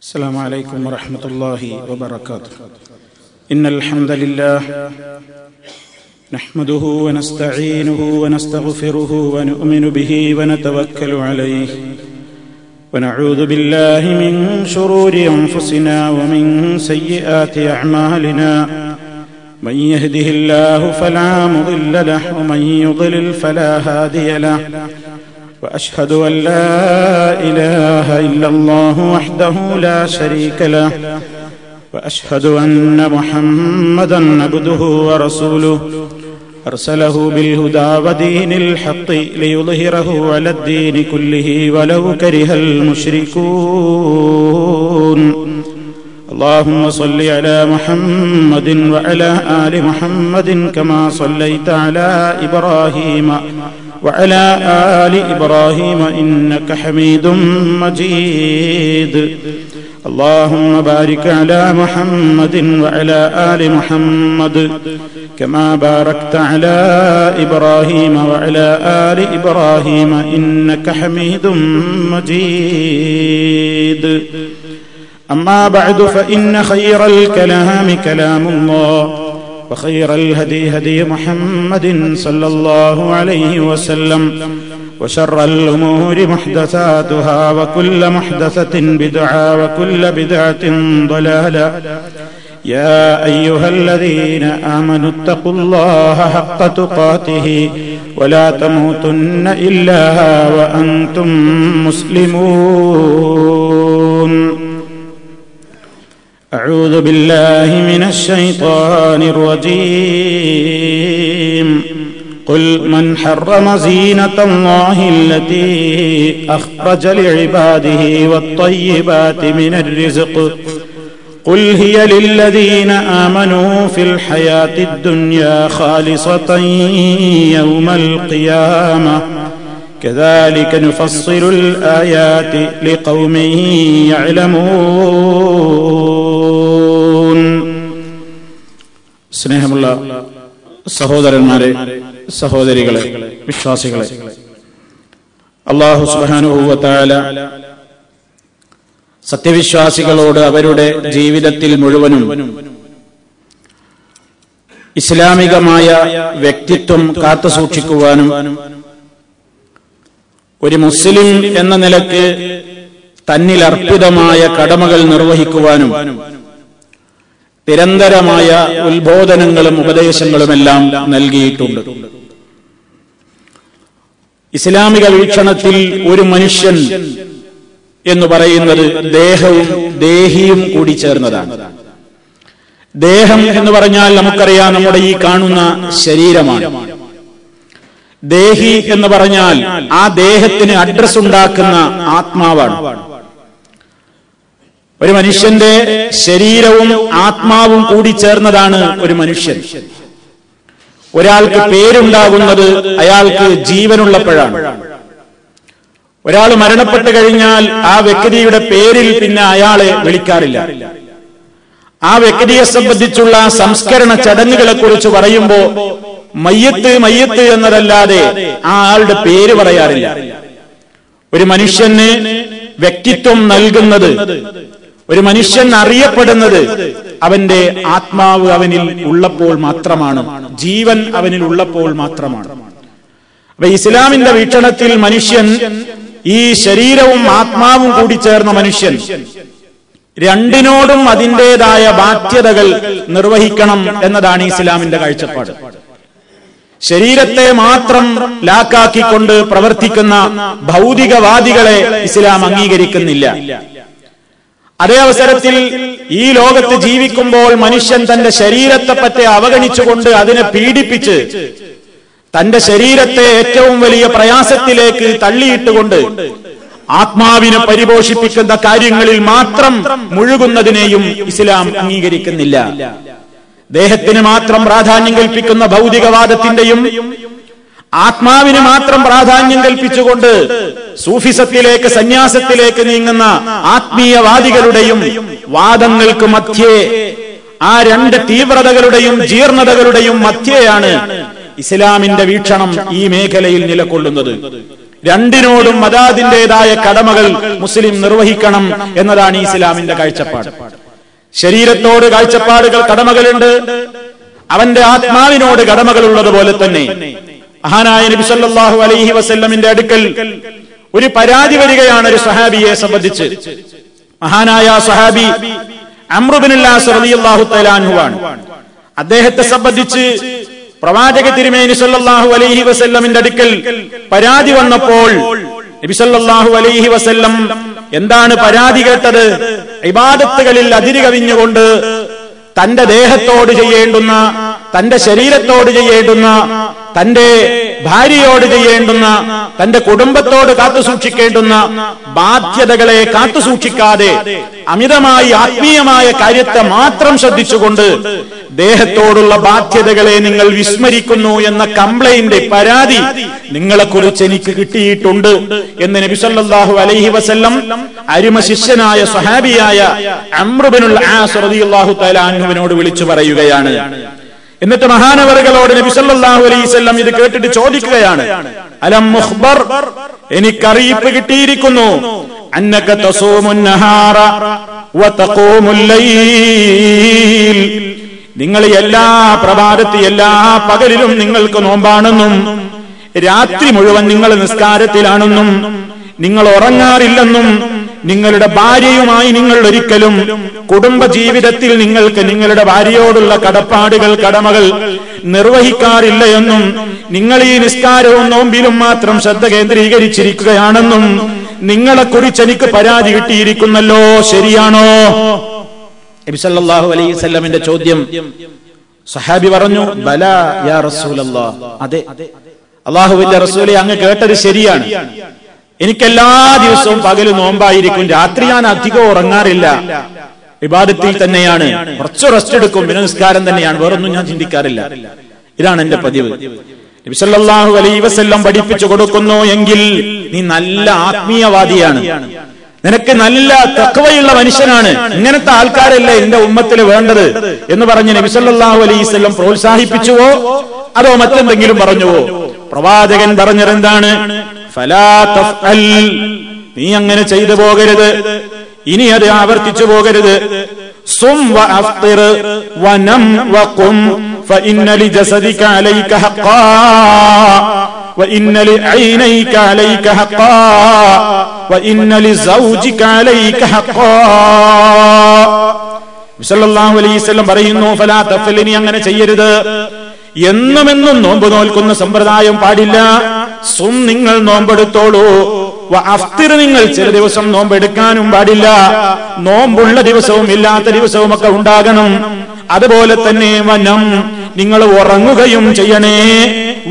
السلام عليكم ورحمة الله وبركاته. إن الحمد لله نحمده ونستعينه ونستغفره ونؤمن به ونتوكل عليه ونعوذ بالله من شرور أنفسنا ومن سيئات أعمالنا من يهده الله فلا مضل له ومن يضلل فلا هادي له وأشهد أن لا إله إلا الله وحده لا شريك له وأشهد أن محمدا عبده ورسوله أرسله بالهدى ودين الحق ليظهره على الدين كله ولو كره المشركون. اللهم صل على محمد وعلى آل محمد كما صليت على إبراهيم وعلى آل إبراهيم إنك حميد مجيد. اللهم بارك على محمد وعلى آل محمد كما باركت على إبراهيم وعلى آل إبراهيم إنك حميد مجيد. أما بعد فإن خير الكلام كلام الله وخير الهدي هدي محمد صلى الله عليه وسلم وشر الأمور محدثاتها وكل محدثة بدعة وكل بدعة ضلالة. يا أيها الذين آمنوا اتقوا الله حق تقاته ولا تموتن إلا وأنتم مسلمون. أعوذ بالله من الشيطان الرجيم. قل من حرم زينة الله التي أخرج لعباده والطيبات من الرزق قل هي للذين آمنوا في الحياة الدنيا خالصة يوم القيامة كذلك نفصل الآيات لقوم يعلمون. സ്നേഹമുള്ള സഹോദരന്മാരെ, സഹോദരികളെ, വിശ്വാസികളെ, അല്ലാഹു സുബ്ഹാനഹു വ തആല സത്യവിശ്വാസികളോട് അവരുടെ ജീവിതത്തിൽ മുഴുവനും ഇസ്ലാമികമായ വ്യക്തിത്വം കാത്തുസൂക്ഷിക്കുവാനും ഒരു മുസ്ലിം എന്ന നിലക്ക് തന്നിൽ അർപ്പിതമായ കടമകൾ നിർവഹിക്കുവാനും നിരന്തരമായ ഉത്ബോധനങ്ങളും ഉപദേശങ്ങളുമെല്ലാം നൽകിയിട്ടുണ്ട്. ഇസ്ലാമിക വീക്ഷണത്തിൽ ഒരു മനുഷ്യൻ എന്ന് പറയുന്നത് ദേഹവും ദേഹിയും കൂടി ചേർന്നതാണ്. ദേഹം എന്ന് പറഞ്ഞാൽ നമുക്കറിയാം നമ്മുടെ ഈ കാണുന്ന ശരീരമാണ്. ദേഹി എന്ന് പറഞ്ഞാൽ ആ ദേഹത്തിന് അഡ്രസ് ഉണ്ടാക്കുന്ന ആത്മാവാണ്. ഒരു മനുഷ്യന്റെ ശരീരവും ആത്മാവും കൂടി ചേർന്നതാണ് ഒരു മനുഷ്യൻ. ഒരാൾക്ക് പേരുണ്ടാകുന്നത് അയാൾക്ക് ജീവനുള്ളപ്പോഴാണ്. ഒരാൾ മരണപ്പെട്ടു കഴിഞ്ഞാൽ ആ വ്യക്തിയുടെ പേരിൽ പിന്നെ അയാളെ വിളിക്കാറില്ല. ആ വ്യക്തിയെ സംബന്ധിച്ചുള്ള സംസ്കരണ ചടങ്ങുകളെ കുറിച്ച് പറയുമ്പോ മയ്യത്ത് മയ്യത്ത് എന്നതല്ലാതെ ആ ആളുടെ പേര് പറയാറില്ല. ഒരു മനുഷ്യന് വ്യക്തിത്വം നൽകുന്നത്, ഒരു മനുഷ്യൻ അറിയപ്പെടുന്നത് അവന്റെ ആത്മാവ് അവനിൽ ഉള്ളപ്പോൾ മാത്രമാണ്, ജീവൻ അവനിൽ ഉള്ളപ്പോൾ മാത്രമാണ്. അപ്പൊ ഇസ്ലാമിന്റെ വീക്ഷണത്തിൽ മനുഷ്യൻ, ഈ ശരീരവും ആത്മാവും കൂടി ചേർന്ന മനുഷ്യൻ രണ്ടിനോടും അതിൻ്റെതായ ബാധ്യതകൾ നിർവഹിക്കണം എന്നതാണ് ഇസ്ലാമിന്റെ കാഴ്ചപ്പാട്. ശരീരത്തെ മാത്രം ലാക്കാക്കിക്കൊണ്ട് പ്രവർത്തിക്കുന്ന ഭൗതികവാദികളെ ഇസ്ലാം അംഗീകരിക്കുന്നില്ല. അതേ അവസരത്തിൽ ഈ ലോകത്ത് ജീവിക്കുമ്പോൾ മനുഷ്യൻ തന്റെ ശരീരത്തെപ്പറ്റി അവഗണിച്ചുകൊണ്ട് അതിനെ പീഡിപ്പിച്ച് തന്റെ ശരീരത്തെ ഏറ്റവും വലിയ പ്രയാസത്തിലേക്ക് തള്ളിയിട്ടുകൊണ്ട് ആത്മാവിനെ പരിപോഷിപ്പിക്കുന്ന കാര്യങ്ങളിൽ മാത്രം മുഴുകുന്നതിനെയും ഇസ്ലാം അംഗീകരിക്കുന്നില്ല. ദേഹത്തിന് മാത്രം പ്രാധാന്യം കൽപ്പിക്കുന്ന ഭൗതികവാദത്തിന്റെയും ആത്മാവിന് മാത്രം പ്രാധാന്യം കൽപ്പിച്ചുകൊണ്ട് സൂഫിസത്തിലേക്ക്, സന്യാസത്തിലേക്ക് നീങ്ങുന്ന ആത്മീയവാദികളുടെയും വാദങ്ങൾക്ക് മധ്യേ, ആ രണ്ട് തീവ്രതകളുടെയും ജീർണതകളുടെയും മധ്യേയാണ് ഇസ്ലാമിന്റെ വീക്ഷണം ഈ മേഖലയിൽ നിലകൊള്ളുന്നത്. രണ്ടിനോടും അതാതിൻ്റെതായ കടമകൾ മുസ്ലിം നിർവഹിക്കണം എന്നതാണ് ഇസ്ലാമിന്റെ കാഴ്ചപ്പാട്. ശരീരത്തോട് കാഴ്ചപ്പാടുകൾ, കടമകളുണ്ട്. അവന്റെ ആത്മാവിനോട് കടമകൾ ഉള്ളതുപോലെ തന്നെ മഹാനായ നബി സല്ലല്ലാഹു അലൈഹി വസല്ലമിന്റെ അടുക്കൽ ഒരു പരാതി വരികയാണ് ഒരു സ്വഹാബിയെ സംബന്ധിച്ച്. മഹാനായ സ്വഹാബി അംറു ബിൻ അൽ-ആസ് റളിയല്ലാഹു തആല അൻഹുവാണ്. അദ്ദേഹത്തെ സംബന്ധിച്ച് പ്രവാചക തിരുമേനി സല്ലല്ലാഹു അലൈഹി വസല്ലമിന്റെ അടുക്കൽ പരാതി വന്നപ്പോൾ നബി സല്ലല്ലാഹു അലൈഹി വസല്ലം എന്താണ് പരാതി കേട്ടത്? ഇബാദത്തുകളിൽ അതിര് കവിഞ്ഞുകൊണ്ട് തന്റെ ദേഹത്തോട് ചെയ്യേണ്ടുന്ന, തന്റെ ശരീരത്തോട് ചെയ്യേണ്ടുന്ന, തന്റെ ഭാര്യയോട് ചെയ്യേണ്ടുന്ന, തന്റെ കുടുംബത്തോട് കാത്തുസൂക്ഷിക്കേണ്ടുന്ന ബാധ്യതകളെ കാത്തുസൂക്ഷിക്കാതെ അമിതമായി ആത്മീയമായ കാര്യത്തെ മാത്രം ശ്രദ്ധിച്ചുകൊണ്ട് ദേഹത്തോടുള്ള ബാധ്യതകളെ നിങ്ങൾ വിസ്മരിക്കുന്നു എന്ന കംപ്ലൈന്റ്, പരാതി നിങ്ങളെക്കുറിച്ച് എനിക്ക് കിട്ടിയിട്ടുണ്ട് എന്ന് നബി സല്ലല്ലാഹു അലൈഹി വസല്ലം അരുമ ശിഷ്യനായ സ്വഹാബിയായ അംറു ബിൻ അൽ-ആസ് റളിയല്ലാഹു തആല അൻഹുവിനോട് വിളിച്ചു പറയുകയാണ്. എന്നിട്ട് മഹാനവറുകളോട് നബി സല്ലല്ലാഹു അലൈഹി വസല്ലം ഇത് കേട്ടിട്ട് ചോദിക്കുകയാണ്, അലം മുഖ്ബർ, എനിക്കറിയിപ്പ് കിട്ടിയിരിക്കുന്നു, അന്നക തസൂമുൻ നഹാറ വതഖൂമുൽ ലൈൽ, നിങ്ങൾ എല്ലാ പ്രഭാതത്തിൽ എല്ലാ പകലിലും നിങ്ങൾക്ക് നോമ്പാണെന്നും രാത്രി മുഴുവൻ നിങ്ങൾ നിസ്കാരത്തിലാണെന്നും നിങ്ങൾ ഉറങ്ങാറില്ലെന്നും നിങ്ങളുടെ ഭാര്യയുമായി നിങ്ങൾ ഒരിക്കലും കുടുംബ ജീവിതത്തിൽ നിങ്ങൾക്ക് നിങ്ങളുടെ ഭാര്യയോടുള്ള കടപ്പാടുകൾ, കടമകൾ നിർവഹിക്കാറില്ല എന്നും നിങ്ങൾ ഈ നിസ്കാരവും നോമ്പിലും മാത്രം ശ്രദ്ധ കേന്ദ്രീകരിച്ചിരിക്കുകയാണെന്നും നിങ്ങളെക്കുറിച്ച് എനിക്ക് പരാതി കിട്ടിയിരിക്കുന്നല്ലോ, ശരിയാണോ? നബി സല്ലല്ലാഹു അലൈഹി വസല്ലമിന്റെ ചോദ്യം. സഹാബി പറഞ്ഞു, ബലാ യാ റസൂലല്ലാഹ്, അതെ അല്ലാഹുവിന്റെ റസൂലേ, അങ്ങ് കേട്ടത് ശരിയാണ്. എനിക്കെല്ലാ ദിവസവും പകല് നോമ്പായിരിക്കും, രാത്രി ഞാൻ അധികം ഉറങ്ങാറില്ല, ഇബാദത്തിൽ തന്നെയാണ്, കുറച്ച് റെസ്റ്റ് എടുക്കും, പിന്നെ നിസ്കാരം തന്നെയാണ്, വേറൊന്നും ഞാൻ ചിന്തിക്കാറില്ല. ഇതാണ് എന്റെ പതിവ്. നബി സല്ലല്ലാഹു അലൈഹി വസല്ലം പഠിപ്പിച്ചു കൊടുക്കുന്നു എങ്കിൽ നീ നല്ല ആത്മീയവാദിയാണ്, നിനക്ക് നല്ല തഖ്വയുള്ള മനുഷ്യനാണ്, ഇങ്ങനത്തെ ആൾക്കാരല്ലേ എന്റെ ഉമ്മത്തിൽ വേണ്ടത് എന്ന് പറഞ്ഞ് നബി സല്ലല്ലാഹു അലൈഹി വസല്ലം പ്രോത്സാഹിപ്പിച്ചുവോ അതോ മറ്റെന്തെങ്കിലും പറഞ്ഞുവോ? പ്രവാചകൻ പറഞ്ഞതെന്താണ്? ഫലാ തഫ്അൽ, നീ അങ്ങനെ ചെയ്തു പോകരുത്, ഇനി അത് ആവർത്തിച്ചു പോകരുത്. സും വ അഫ്തിർ വനം വഖും ഫഇന്ന ലിജസദിക അലൈക ഹഖ്ഖാ വഇന്ന ലിഐനൈക അലൈക ഹഖ്ഖാ വഇന്ന ലിസൗജിക അലൈക ഹഖ്ഖാ. സല്ലല്ലാഹു അലൈഹി വസല്ലം പറയുന്നു, ഫലാ തഫ്അൽ, നീ അങ്ങനെ ചെയ്യരുത്. എന്നുമെന്നും നോമ്പ് നോൽക്കുന്ന സമ്പ്രദായം പാടില്ല. സും, നിങ്ങൾ നോമ്പെടുത്തോളൂ. വ അഫ്തിർ, നിങ്ങൾ ചില ദിവസം നോമ്പെടുക്കാനും പാടില്ല. നോമ്പുള്ള ദിവസവും ഇല്ലാത്ത ദിവസവും ഒക്കെ ഉണ്ടാകണം. അതുപോലെ തന്നെ വനം, നിങ്ങൾ ഉറങ്ങുകയും ചെയ്യണേ.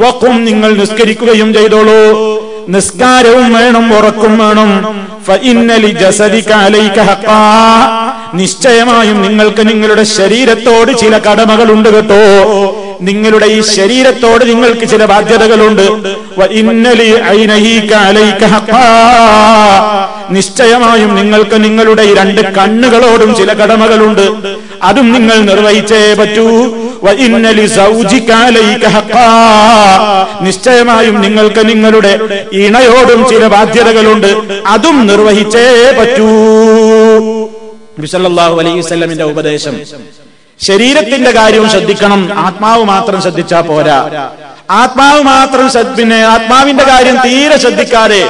വഖും, നിങ്ങൾ നിസ്കരിക്കുകയും ചെയ്തോളൂ. നിസ്കാരവും വേണം, ഉറക്കും വേണം. ഫഇന്ന ലിജസദിക അലൈക ഹഖ്ഖാ, നിശ്ചയമായും നിങ്ങൾക്ക് നിങ്ങളുടെ ശരീരത്തോട് ചില കടമകളുണ്ട് കേട്ടോ. നിങ്ങളുടെ ഈ ശരീരത്തോട് നിങ്ങൾക്ക് ചില ബാധ്യതകളുണ്ട്. വഇന്ന ലിഐനൈക അലൈക ഹഖ്ഖാ, നിശ്ചയമായും നിങ്ങൾക്ക് നിങ്ങളുടെ ഈ രണ്ട് കണ്ണുകളോടും ചില കടമകളുണ്ട്, അതും നിങ്ങൾ നിർവഹിച്ചേ പറ്റൂ. വഇന്ന ലിസൗജിക അലൈക ഹഖ്ഖാ, നിശ്ചയമായും നിങ്ങൾക്ക് നിങ്ങളുടെ ഇണയോടും ചില ബാധ്യതകളുണ്ട്, അതും നിർവഹിച്ചേ പറ്റൂ. നബി സല്ലല്ലാഹു അലൈഹി വസല്ലമിന്റെ ഉപദേശം. ശരീരത്തിന്റെ കാര്യവും ശ്രദ്ധിക്കണം, ആത്മാവ് മാത്രം ശ്രദ്ധിച്ചാ പോരാ. ആത്മാവ് മാത്രം പിന്നെ ആത്മാവിന്റെ കാര്യം തീരെ ശ്രദ്ധിക്കാതെ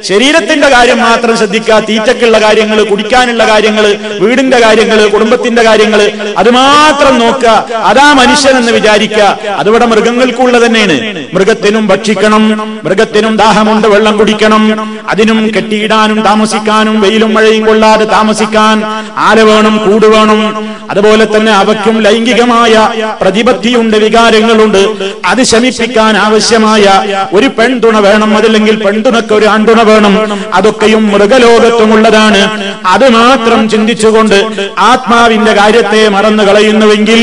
ശരീരത്തിന്റെ കാര്യം മാത്രം ശ്രദ്ധിക്കുക. തീറ്റക്കുള്ള കാര്യങ്ങൾ, കുടിക്കാനുള്ള കാര്യങ്ങൾ, വീടിന്റെ കാര്യങ്ങൾ, കുടുംബത്തിന്റെ കാര്യങ്ങൾ, അത് മാത്രം നോക്കുക. അതാ മനുഷ്യനെന്ന് വിചാരിക്കുക. അതിവിടെ മൃഗങ്ങൾക്കുള്ള തന്നെയാണ്. മൃഗത്തിനും ഭക്ഷിക്കണം, മൃഗത്തിനും ദാഹമുണ്ട്, വെള്ളം കുടിക്കണം, അതിനും കെട്ടിയിടാനും താമസിക്കാനും വെയിലും മഴയും കൊള്ളാതെ താമസിക്കാൻ ആല വേണം, കൂട് വേണം. അതുപോലെ തന്നെ അവയ്ക്കും ലൈംഗികമായ പ്രതിപത്തിയുണ്ട്, വികാരങ്ങളുണ്ട്. അത് ശമിപ്പിക്കാൻ ആവശ്യമായ ഒരു പെൺതുണ വേണം, അതല്ലെങ്കിൽ പെൺതുണക്ക് ഒരു ആൺതുണ വേണം. അതൊക്കെയും മൃഗലോകത്തുമുള്ളതാണ്. അത് മാത്രം ചിന്തിച്ചുകൊണ്ട് ആത്മാവിന്റെ കാര്യത്തെ മറന്നു കളയുന്നുവെങ്കിൽ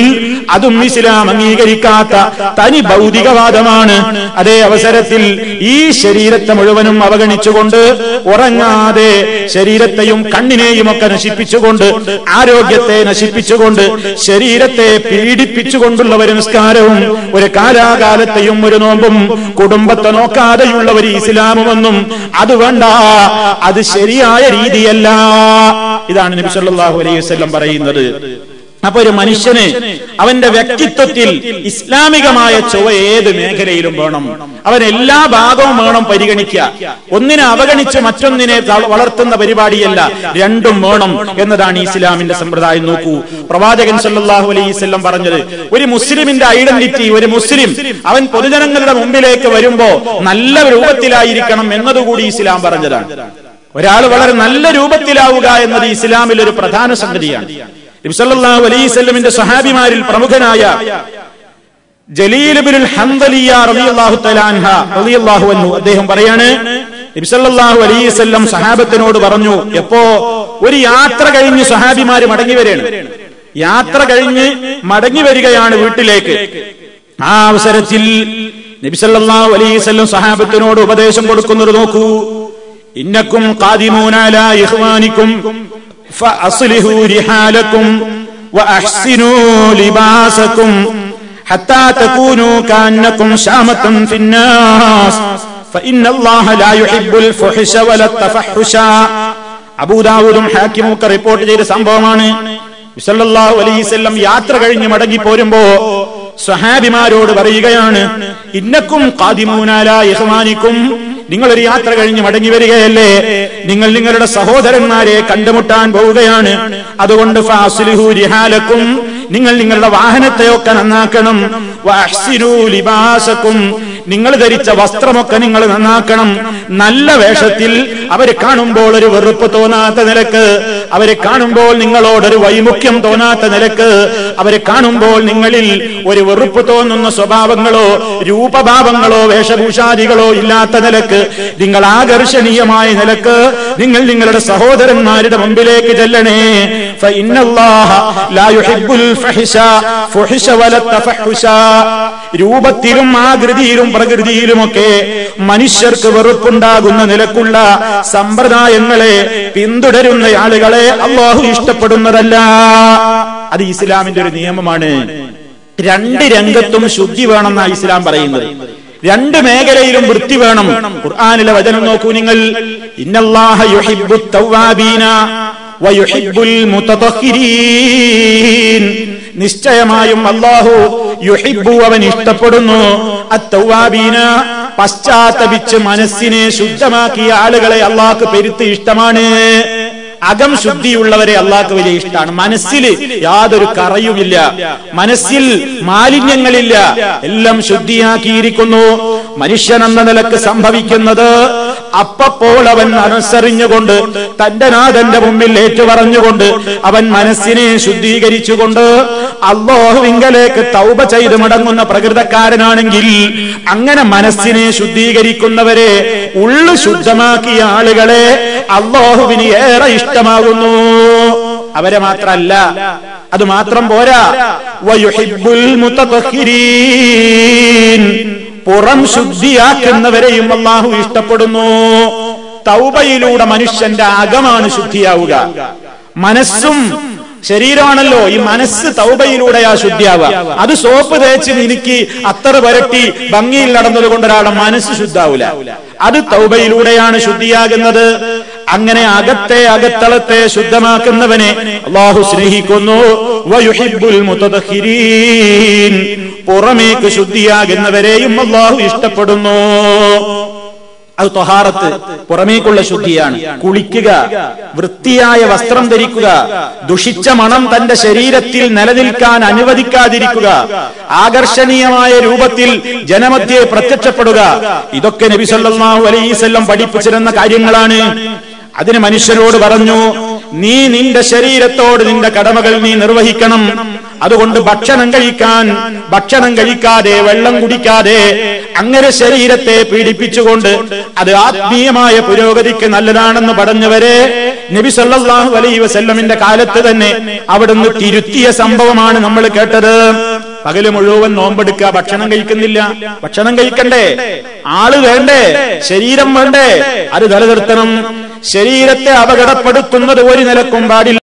അതും ഇസ്ലാം അംഗീകരിക്കാത്ത തനി ഭൗതികവാദമാണ്. അതേ അവസരത്തിൽ ഈ ശരീരത്തെ മുഴുവനും അവഗണിച്ചുകൊണ്ട്, ഉറങ്ങാതെ ശരീരത്തെയും കണ്ണിനെയും ഒക്കെ നശിപ്പിച്ചുകൊണ്ട്, ആരോഗ്യത്തെ നശിപ്പിച്ചുകൊണ്ട് വെച്ചുകൊണ്ട് ശരീരത്തെ പീഡിപ്പിച്ചുകൊണ്ടുള്ള ഒരു നിസ്കാരവും ഒരു കാലാകാലത്തെയും ഒരു നോമ്പും കുടുംബത്തെ നോക്കാതെയുള്ള ഒരു ഇസ്ലാമുമെന്നും അത് വേണ്ട, അത് ശരിയായ രീതിയല്ല. ഇതാണ് നബി സല്ലല്ലാഹു അലൈഹി വസല്ലം പറയുന്നത്. അപ്പൊ ഒരു മനുഷ്യന് അവന്റെ വ്യക്തിത്വത്തിൽ ഇസ്ലാമികമായ ചുവ ഏത് മേഖലയിലും വേണം. അവൻ എല്ലാ ഭാഗവും വേണം പരിഗണിക്കുക. ഒന്നിനെ അവഗണിച്ച് മറ്റൊന്നിനെ വളർത്തുന്ന പരിപാടിയല്ല, രണ്ടും വേണം എന്നതാണ് ഇസ്ലാമിന്റെ സമ്പ്രദായം. നോക്കൂ, പ്രവാചകൻ സല്ലല്ലാഹു അലൈഹി വസല്ലം പറഞ്ഞത്, ഒരു മുസ്ലിമിന്റെ ഐഡന്റിറ്റി, ഒരു മുസ്ലിം അവൻ പൊതുജനങ്ങളുടെ മുമ്പിലേക്ക് വരുമ്പോ നല്ല രൂപത്തിലായിരിക്കണം എന്നതുകൂടി ഇസ്ലാം പറഞ്ഞതാണ്. ഒരാൾ വളരെ നല്ല രൂപത്തിലാവുക എന്നത് ഇസ്ലാമിൽ ഒരു പ്രധാന സംഗതിയാണ്. നബി സല്ലല്ലാഹു അലൈഹി വസല്ലമിന്റെ സ്വഹാബിമാരിൽ പ്രമുഖനായ ജലീൽ ഇബ്നുൽ ഹംദലിയ റളിയല്ലാഹു തആല അൻഹ റളിയല്ലാഹു അൻഹു അദ്ദേഹം പറയാണ്, നബി സല്ലല്ലാഹു അലൈഹി വസല്ലം സഹാബത്തിനോട് പറഞ്ഞു, എപ്പോ ഒരു യാത്ര കഴിഞ്ഞ് സ്വഹാബിമാര് മടങ്ങി വരികയാണ്, യാത്ര കഴിഞ്ഞ് മടങ്ങി വരികയാണ് വീട്ടിലേക്ക്. ആ അവസരത്തിൽ നബി സല്ലല്ലാഹു അലൈഹി വസല്ലം സഹാബത്തിനോട് ഉപദേശം കൊടുക്കുന്നത് നോക്കൂ, ഇന്നക്കും ഖാദിമൂന അലാ ഇഖ്വാനിക്കും فأصلحوا رحالكم وأحسنوا لباسكم حتى تكونوا كأنكم شامة في الناس فإن الله لا يحب الفحش ولا التفحش. അബൂ ദാവൂദും ഹാക്കിമും ഒക്കെ റിപ്പോർട്ട് ചെയ്ത സംഭവമാണ്. സല്ലല്ലാഹു അലൈഹി വസല്ലം യാത്ര കഴിഞ്ഞ് മടങ്ങി പോരുമ്പോ സ്വഹാബിമാരോട് പറയുകയാണ്, ഇന്നക്കും ഖാദിമൂന അലാ ഇഖ്വാനിക്കും, നിങ്ങളൊരു യാത്ര കഴിഞ്ഞ് മടങ്ങി വരികയല്ലേ, നിങ്ങൾ നിങ്ങളുടെ സഹോദരന്മാരെ കണ്ടുമുട്ടാൻ പോവുകയാണ്. അതുകൊണ്ട് ഫഅസ്ലിഹു റിഹാലക്കും, നിങ്ങൾ നിങ്ങളുടെ വാഹനത്തെയൊക്കെ നന്നാക്കണം. വഅഹ്സിനൂ ലിബാസക്കും, നിങ്ങൾ ധരിച്ച വസ്ത്രമൊക്കെ നിങ്ങൾ നന്നാക്കണം. നല്ല വേഷത്തിൽ അവരെ കാണുമ്പോൾ ഒരു വെറുപ്പ് തോന്നാത്ത നിലക്ക്, അവരെ കാണുമ്പോൾ നിങ്ങളോടൊരു വൈമുഖ്യം തോന്നാത്ത നിലക്ക്, അവരെ കാണുമ്പോൾ നിങ്ങളിൽ ഒരു വെറുപ്പ് തോന്നുന്ന സ്വഭാവങ്ങളോ രൂപഭാവങ്ങളോ വേഷഭൂഷാദികളോ ഇല്ലാത്ത നിലക്ക്, നിങ്ങൾ ആകർഷണീയമായ നിലക്ക് നിങ്ങൾ നിങ്ങളുടെ സഹോദരന്മാരുടെ മുമ്പിലേക്ക് ചെല്ലണേ. ഫഇന്നല്ലാഹ ലാ യുഹിബ്ബുൽ ഫഹിഷ ഫുഹിഷ വല തഫഹുഷ. രൂപത്തിലും ആകൃതിയിലും പ്രകൃതിയിലുമൊക്കെ മനുഷ്യർക്ക് വെറുപ്പുണ്ടാകുന്ന നിലക്കുള്ള സമ്പ്രദായങ്ങളെ പിന്തുടരുന്ന ആളുകളെ അല്ലാഹു ഇഷ്ടപ്പെടുന്നതല്ല. അത് ഇസ്ലാമിന്റെ ഒരു നിയമമാണ്. രണ്ട് രംഗത്തും ശുദ്ധി വേണമെന്നാണ് ഇസ്ലാം പറയുന്നത്. രണ്ട് മേഖലയിലും വൃത്തി വേണം. ഖുർആനിലെ വചനം നോക്കൂ നിങ്ങൾ, ഇന്നല്ലാഹ യുഹിബ്ബുത് തവ്വാബീന വയുഹിബ്ബുൽ മുതതഹിരീൻ. നിശ്ചയമായും അല്ലാഹു യുഹിബ്ബു, അവൻ ഇഷ്ടപ്പെടുന്നു, അത്തവ്വാബീന, പശ്ചാത്തപിച്ച് മനസ്സിനെ ശുദ്ധമാക്കിയ ആളുകളെ അല്ലാഹുക്ക് പെരുത്ത് ഇഷ്ടമാണ്. അകം ശുദ്ധിയുള്ളവരെ അല്ലാഹുക്ക് വലിയ ഇഷ്ടമാണ്. മനസ്സിൽ യാതൊരു കറയുമില്ല, മനസ്സിൽ മാലിന്യങ്ങളില്ല, എല്ലാം ശുദ്ധിയാക്കിയിരിക്കുന്നു. മനുഷ്യൻ എന്ന നിലക്ക് സംഭവിക്കുന്നത് അപ്പോൾ അവൻ അനുസരിഞ്ഞുകൊണ്ട് തന്റെ നാഥന്റെ മുമ്പിൽ ഏറ്റുപറഞ്ഞുകൊണ്ട് അവൻ മനസ്സിനെ ശുദ്ധീകരിച്ചുകൊണ്ട് അല്ലാഹുവിങ്കലേക്ക് തൗബ ചെയ്ത് മടങ്ങുന്ന പ്രകൃതക്കാരനാണെങ്കിൽ, അങ്ങനെ മനസ്സിനെ ശുദ്ധീകരിക്കുന്നവരെ, ഉള്ളു ശുദ്ധമാക്കിയ ആളുകളെ അല്ലാഹുവിന് ഏറെ ഇഷ്ടമാകുന്നു. അവരെ മാത്രല്ല, അത് മാത്രം പോരാ, വയുഹിബ്ബുൽ മുതതഹിരീൻ, പുറം ശുദ്ധിയാക്കുന്നവരെയും അല്ലാഹു ഇഷ്ടപ്പെടുന്നു. തൗബയിലൂടെ മനുഷ്യന്റെ അകമാണ് ശുദ്ധിയാവുക. മനസ്സും ശരീരമാണല്ലോ, ഈ മനസ്സ് തൗബയിലൂടെയാ ശുദ്ധിയാവുക. അത് സോപ്പ് തേച്ച് എനിക്ക് അത്തറ് പുരട്ടി ഭംഗിയിൽ നടന്നത് കൊണ്ട് ഒരാളുടെ മനസ്സ് ശുദ്ധാവൂല. അത് തൗബയിലൂടെയാണ് ശുദ്ധിയാകുന്നത്. അങ്ങനെ അകത്തളത്തെ ശുദ്ധമാക്കുന്നവനെ അല്ലാഹു സ്നേഹിക്കുന്നു. വയുഹിബ്ബുൽ മുതതഹിരീൻ, പുറമേക്ക് ശുദ്ധിയാകുന്നവരെയും അല്ലാഹു ഇഷ്ടപ്പെടുന്നു. അത് ത്വഹാറത്ത്, പുറമേക്കുള്ള ശുദ്ധിയാണ്. കുളിക്കുക, വൃത്തിയായ വസ്ത്രം ധരിക്കുക, ദുഷിച്ച മണം തന്റെ ശരീരത്തിൽ നിലനിൽക്കാൻ അനുവദിക്കാതിരിക്കുക, ആകർഷണീയമായ രൂപത്തിൽ ജനമധ്യേ പ്രത്യക്ഷപ്പെടുക, ഇതൊക്കെ നബി സല്ലല്ലാഹു അലൈഹി വസല്ലം പഠിപ്പിച്ചിരുന്ന കാര്യങ്ങളാണ്. അതിന് മനുഷ്യരോട് പറഞ്ഞു, നീ നിന്റെ ശരീരത്തോട് നിന്റെ കടമകൾ നീ നിർവഹിക്കണം. അതുകൊണ്ട് ഭക്ഷണം കഴിക്കാതെ വെള്ളം കുടിക്കാതെ അങ്ങനെ ശരീരത്തെ പീഡിപ്പിച്ചുകൊണ്ട് അത് ആത്മീയമായ പുരോഗതിക്ക് നല്ലതാണെന്ന് പറഞ്ഞവരെ നബി സല്ലല്ലാഹു അലൈഹി വസല്ലമിന്റെ കാലത്ത് തന്നെ അവിടുന്ന് തിരുത്തിയ സംഭവമാണ് നമ്മൾ കേട്ടത്. പകല് മുഴുവൻ നോമ്പെടുക്കുക, ഭക്ഷണം കഴിക്കുന്നില്ല. ഭക്ഷണം കഴിക്കണ്ടേ? ആള് വേണ്ടേ? ശരീരം വേണ്ടേ? അത് നിലനിർത്തണം. ശരീരത്തെ അപകടപ്പെടുത്തുന്നത് ഒരു നിലക്കും പാടില്ല.